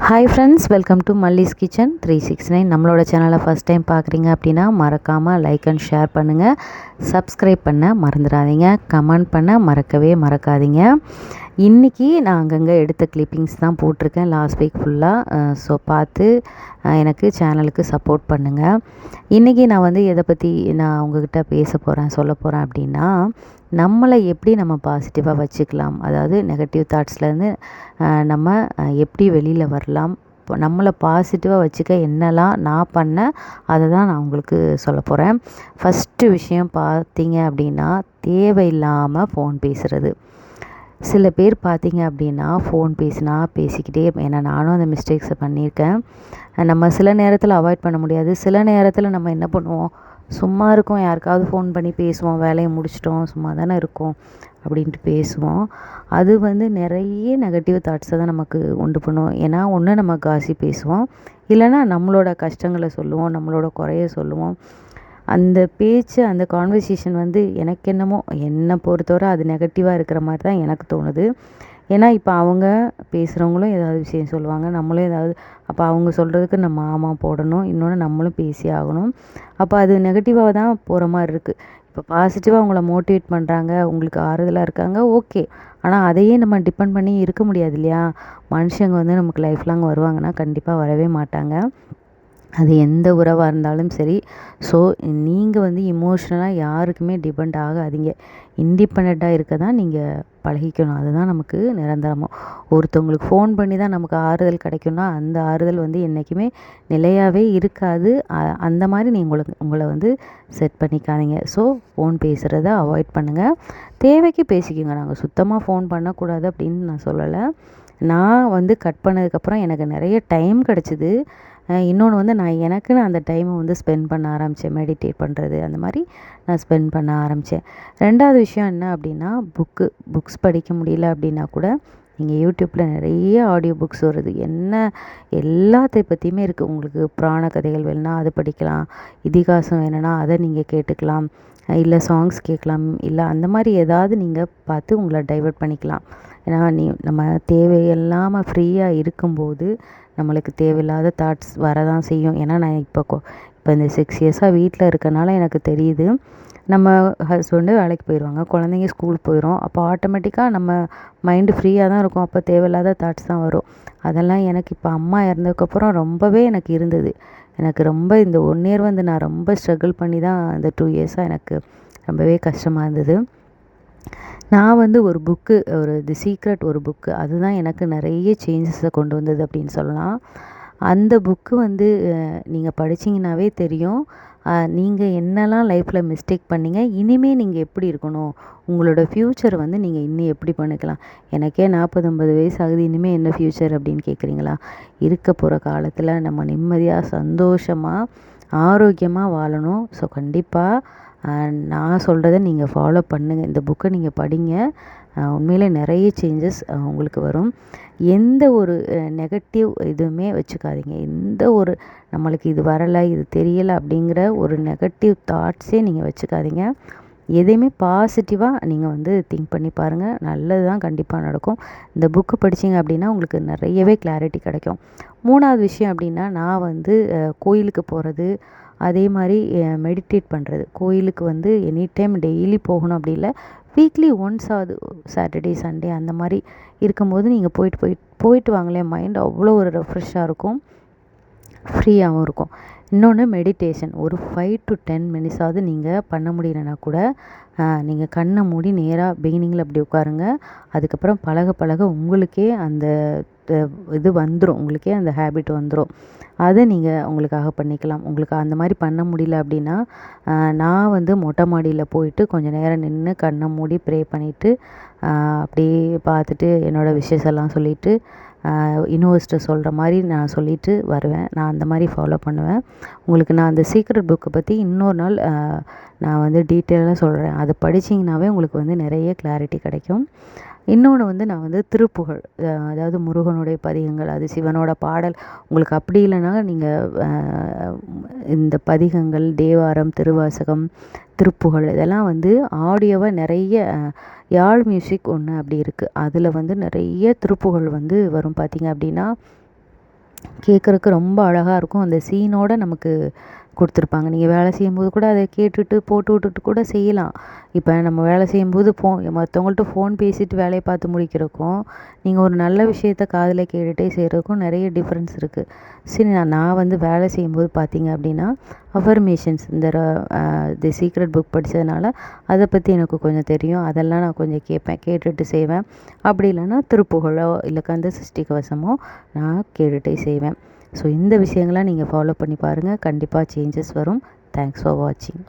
Hi friends, welcome to Malli's kitchen 369. நம்மளோட சேனலை first time பார்க்குறீங்க அப்படின்னா மறக்காமல் லைக் அண்ட் ஷேர் பண்ணுங்கள். சப்ஸ்கிரைப் பண்ண மறந்துடாதீங்க. கமெண்ட் பண்ண மறக்கவே மறக்காதீங்க. இன்றைக்கி நான் அங்கங்கே எடுத்த கிளிப்பிங்ஸ் தான் போட்டிருக்கேன் லாஸ்ட் வீக் ஃபுல்லாக. ஸோ பார்த்து எனக்கு சேனலுக்கு சப்போர்ட் பண்ணுங்கள். இன்றைக்கி நான் வந்து எதை பற்றி நான் உங்ககிட்ட பேச போகிறேன் சொல்ல போகிறேன் அப்படின்னா, நம்மளை எப்படி நம்ம பாசிட்டிவாக வச்சுக்கலாம், அதாவது நெகட்டிவ் தாட்ஸ்லேருந்து நம்ம எப்படி வெளியில் வரலாம், நம்மளை பாசிட்டிவாக வச்சுக்க என்னெல்லாம் நான் பண்ணேன் அதை தான் நான் உங்களுக்கு சொல்ல போகிறேன். ஃபஸ்ட்டு விஷயம் பார்த்தீங்க அப்படின்னா, தேவையில்லாமல் ஃபோன் பேசுகிறது. சில பேர் பார்த்தீங்க அப்படின்னா ஃபோன் பேசிக்கிட்டே இருப்பேன். ஏன்னா நானும் அந்த மிஸ்டேக்ஸை பண்ணியிருக்கேன். நம்ம சில நேரத்தில் அவாய்ட் பண்ண முடியாது. சில நேரத்தில் நம்ம என்ன பண்ணுவோம், சும்மா இருக்கோம், யாருக்காவது ஃபோன் பண்ணி பேசுவோம், வேலையை முடிச்சிட்டோம், சும்மா தானே இருக்கோம் அப்படின்ட்டு பேசுவோம். அது வந்து நிறைய நெகட்டிவ் தாட்ஸை தான் நமக்கு உண்டு பண்ணும். ஏன்னா ஒன்று நம்ம காசி பேசுவோம், இல்லைனா நம்மளோட கஷ்டங்களை சொல்லுவோம், நம்மளோட குறைய சொல்லுவோம். அந்த பேச்சு, அந்த கான்வர்சேஷன் வந்து எனக்கு என்னை பொறுத்தவரை அது நெகட்டிவாக இருக்கிற மாதிரி தான் எனக்கு தோணுது. ஏன்னா இப்போ அவங்க பேசுகிறவங்களும் ஏதாவது விஷயம் சொல்லுவாங்க, நம்மளும் ஏதாவது, அப்போ அவங்க சொல்கிறதுக்கு நம்ம ஆமாம் போடணும், இன்னொன்று நம்மளும் பேசி ஆகணும். அப்போ அது நெகட்டிவாக தான் போகிற மாதிரி இருக்குது. இப்போ பாசிட்டிவாக அவங்கள மோட்டிவேட் பண்ணுறாங்க, உங்களுக்கு ஆறுதலாக இருக்காங்க, ஓகே. ஆனால் அதையே நம்ம டிபெண்ட் பண்ணி இருக்க முடியாது இல்லையா? மனுஷங்க வந்து நமக்கு லைஃப் லாங் வருவாங்கன்னா கண்டிப்பாக வரவே மாட்டாங்க. அது எந்த உறவாக இருந்தாலும் சரி. ஸோ நீங்கள் வந்து இமோஷ்னலாக யாருக்குமே டிபெண்ட் ஆகாதீங்க. இண்டிபெண்ட்டாக இருக்க தான் நீங்கள் பழகிக்கணும். அதுதான் நமக்கு நிரந்தரமாக. ஒருத்தவங்களுக்கு ஃபோன் பண்ணி தான் நமக்கு ஆறுதல் கிடைக்கும்னா அந்த ஆறுதல் வந்து என்றைக்குமே நிலையாகவே இருக்காது. அந்த மாதிரி நீங்கள் உங்களை வந்து செட் பண்ணிக்காதீங்க. ஸோ ஃபோன் பேசுகிறத அவாய்ட் பண்ணுங்கள். தேவைக்கு பேசிக்கோங்க. நாங்கள் சுத்தமாக ஃபோன் பண்ணக்கூடாது அப்படின்னு நான் சொல்லலை. நான் வந்து கட் பண்ணதுக்கப்புறம் எனக்கு நிறைய டைம் கிடச்சிது. இன்னொன்று வந்து நான் எனக்குன்னு அந்த டைமை வந்து ஸ்பெண்ட் பண்ண ஆரம்பித்தேன். மெடிடேட் பண்ணுறது அந்த மாதிரி நான் ஸ்பெண்ட் பண்ண ஆரம்பித்தேன். ரெண்டாவது விஷயம் என்ன அப்படின்னா, புக்ஸ் படிக்க முடியல அப்படின்னா கூட நீங்கள் யூடியூப்பில் நிறைய ஆடியோ புக்ஸ் வருது. எல்லாத்தை பற்றியுமே இருக்குது. உங்களுக்கு புராண கதைகள் வேணும்னா அது படிக்கலாம், இதிகாசம் வேணும்னா அதை நீங்கள் கேட்டுக்கலாம், இல்லை சாங்ஸ் கேட்கலாம், இல்லை அந்த மாதிரி ஏதாவது நீங்கள் பார்த்து உங்களை டைவர்ட் பண்ணிக்கலாம். ஏன்னா நம்ம தேவையில்லாமல் ஃப்ரீயாக இருக்கும்போது நம்மளுக்கு தேவையில்லாத தாட்ஸ் வரதான் செய்யும். ஏன்னா நான் இப்போ இந்த 6 இயர்ஸாக வீட்டில் இருக்கனால எனக்கு தெரியுது. நம்ம ஹஸ்பண்டு வேலைக்கு போயிடுவாங்க, குழந்தைங்க ஸ்கூல் போயிடும். அப்போ ஆட்டோமேட்டிக்காக நம்ம மைண்டு ஃப்ரீயாக தான் இருக்கும். அப்போ தேவையில்லாத தாட்ஸ் தான் வரும். அதெல்லாம் எனக்கு இப்போ அம்மா இறந்ததுக்கப்புறம் ரொம்பவே எனக்கு இருந்தது. எனக்கு ரொம்ப இந்த 1 இயர் வந்து நான் ரொம்ப ஸ்ட்ரகிள் பண்ணி தான் இந்த 2 இயர்ஸாக எனக்கு ரொம்பவே கஷ்டமாக இருந்தது. நான் வந்து ஒரு புக்கு, தி சீக்ரெட் ஒரு புக்கு, அதுதான் எனக்கு நிறைய சேஞ்சஸை கொண்டு வந்தது அப்படின்னு சொல்லலாம். அந்த புக்கு வந்து நீங்கள் படிச்சிங்கனாவே தெரியும், நீங்கள் என்னெல்லாம் லைஃப்பில் மிஸ்டேக் பண்ணீங்க, இனிமேல் நீங்கள் எப்படி இருக்கணும், உங்களோட ஃப்யூச்சர் வந்து நீங்கள் இன்னும் எப்படி பண்ணிக்கலாம். எனக்கே 40-50 வயசு ஆகுது, இனிமேல் என்ன ஃப்யூச்சர் அப்படின்னு கேட்குறீங்களா? இருக்க போகிற காலத்தில் நம்ம நிம்மதியாக சந்தோஷமாக ஆரோக்கியமாக வாழணும். ஸோ கண்டிப்பாக நான் சொல்கிறத நீங்கள் ஃபாலோ பண்ணுங்கள். இந்த புக்கை நீங்கள் படிங்க. உண்மையிலே நிறைய சேஞ்சஸ் உங்களுக்கு வரும். எந்த ஒரு நெகட்டிவ் இதுவுமே வச்சுக்காதீங்க. எந்த ஒரு நம்மளுக்கு இது வரலை, இது தெரியலை அப்படிங்கிற ஒரு நெகட்டிவ் தாட்ஸே நீங்கள் வச்சுக்காதீங்க. எதையுமே பாசிட்டிவாக நீங்கள் வந்து திங்க் பண்ணி பாருங்கள். நல்லது தான் கண்டிப்பாக நடக்கும். இந்த புக்கு படிச்சிங்க அப்படின்னா உங்களுக்கு நிறையவே கிளாரிட்டி கிடைக்கும். 3வது விஷயம் அப்படின்னா, நான் வந்து கோயிலுக்கு போகிறது, அதே மாதிரி மெடிடேட் பண்ணுறது. கோயிலுக்கு வந்து எனி டைம் டெய்லி போகணும் அப்படி இல்லை, வீக்லி ஒன்ஸ் ஆகுது, சாட்டர்டே சண்டே அந்த மாதிரி இருக்கும்போது நீங்கள் போயிட்டு வாங்களேன். மைண்ட் அவ்வளோ ஒரு ரெஃப்ரெஷ்ஷாக இருக்கும், ஃப்ரீயாகவும் இருக்கும். இன்னொன்று மெடிடேஷன், ஒரு 5 to 10 மினிட்ஸாவது நீங்கள் பண்ண முடியலன்னா கூட நீங்கள் கண்ணை மூடி நேராக பிகினிங்கில் அப்படி உட்காருங்க. அதுக்கப்புறம் பழக பழக உங்களுக்கே அந்த இது வந்துடும், உங்களுக்கே அந்த ஹேபிட் வந்துடும். அதை நீங்கள் உங்களுக்காக பண்ணிக்கலாம். உங்களுக்கு அந்த மாதிரி பண்ண முடியல அப்படின்னா, நான் வந்து மொட்டை மாடியில் போயிட்டு கொஞ்சம் நேரம் நின்று கண்ணை மூடி ப்ரே பண்ணிவிட்டு அப்படியே பார்த்துட்டு என்னோடய விஷஸ் எல்லாம் சொல்லிவிட்டு யூனிவர்ஸ்ட்டை சொல்கிற மாதிரி நான் சொல்லிவிட்டு வருவேன். நான் அந்த மாதிரி ஃபாலோ பண்ணுவேன். உங்களுக்கு நான் அந்த சீக்ரெட் புக்கை பற்றி இன்னொரு நாள் நான் வந்து டீட்டெயிலாக சொல்கிறேன். அதை படிச்சிங்கனாவே உங்களுக்கு வந்து நிறைய கிளாரிட்டி கிடைக்கும். இன்னொன்று வந்து நான் வந்து திருப்புகழ், அதாவது முருகனுடைய பதிகங்கள், அது சிவனோட பாடல். உங்களுக்கு அப்படி இல்லைன்னா நீங்கள் இந்த பதிகங்கள், தேவாரம், திருவாசகம், திருப்புகழ் இதெல்லாம் வந்து ஆடியோவாக நிறைய யாழ் மியூசிக் ஒன்று அப்படி இருக்குது. அதில் வந்து நிறைய திருப்புகழ் வந்து வரும். பார்த்திங்க அப்படின்னா கேட்குறக்கு ரொம்ப அழகாக இருக்கும். அந்த சீனோட நமக்கு கொடுத்துருப்பாங்க. நீங்கள் வேலை செய்யும்போது கூட அதை கேட்டுட்டு போட்டு விட்டுட்டு கூட செய்யலாம். இப்போ நம்ம வேலை செய்யும்போது மற்றவங்கள்ட்ட ஃபோன் பேசிட்டு வேலையை பார்த்து முடிக்கிறதுக்கும், நீங்கள் ஒரு நல்ல விஷயத்த காதில் கேட்டுகிட்டே செய்கிறதுக்கும் நிறைய டிஃப்ரென்ஸ் இருக்குது. சரி, நான் வந்து வேலை செய்யும்போது பார்த்தீங்க அப்படின்னா அஃபர்மேஷன்ஸ் தி சீக்ரெட் புக் படித்ததுனால அதை பற்றி எனக்கு கொஞ்சம் தெரியும். அதெல்லாம் நான் கொஞ்சம் கேட்பேன், கேட்டுட்டு செய்வேன். அப்படி இல்லைன்னா திருப்புகழோ இல்லை கந்த சஷ்டி கவசமோ நான் கேட்டுகிட்டே செய்வேன். ஸோ இந்த விஷயங்கள்லாம் நீங்கள் ஃபாலோ பண்ணி பாருங்கள். கண்டிப்பாக சேஞ்சஸ் வரும். தேங்க்ஸ் ஃபார் வாட்சிங்.